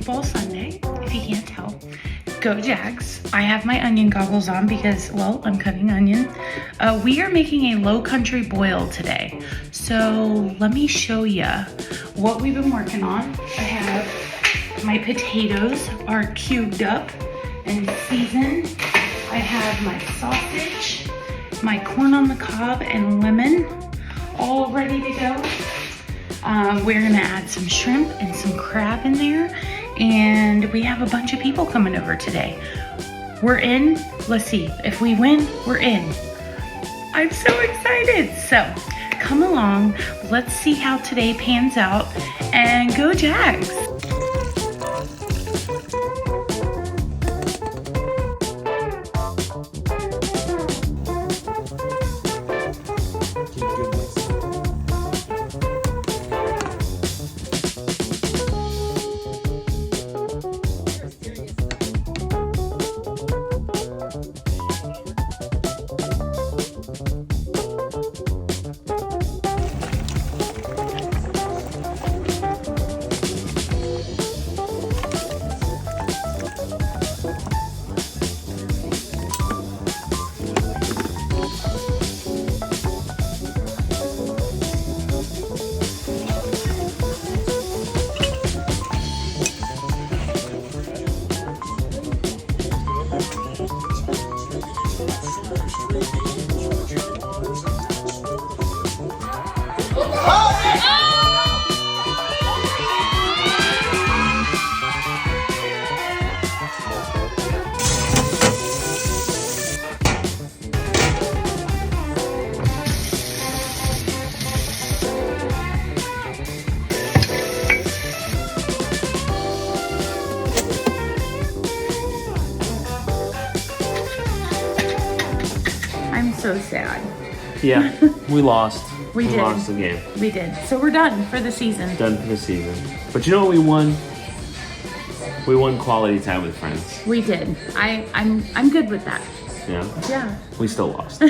football Sunday, if you can't tell. Go Jags. I have my onion goggles on because, well, I'm cutting onion. We are making a low country boil today. So let me show you what we've been working on. I have my potatoes are cubed up and seasoned. I have my sausage, my corn on the cob and lemon all ready to go. We're gonna add some shrimp and some crab in there, and we have a bunch of people coming over today. We're in. Let's see, if we win, we're in. I'm so excited. So come along, let's see how today pans out, and go Jags. I'm so sad. Yeah, we lost. We did. Lost the game. We did. So we're done for the season. Done for the season. But you know what we won? We won quality time with friends. We did. I'm good with that. Yeah? Yeah. We still lost.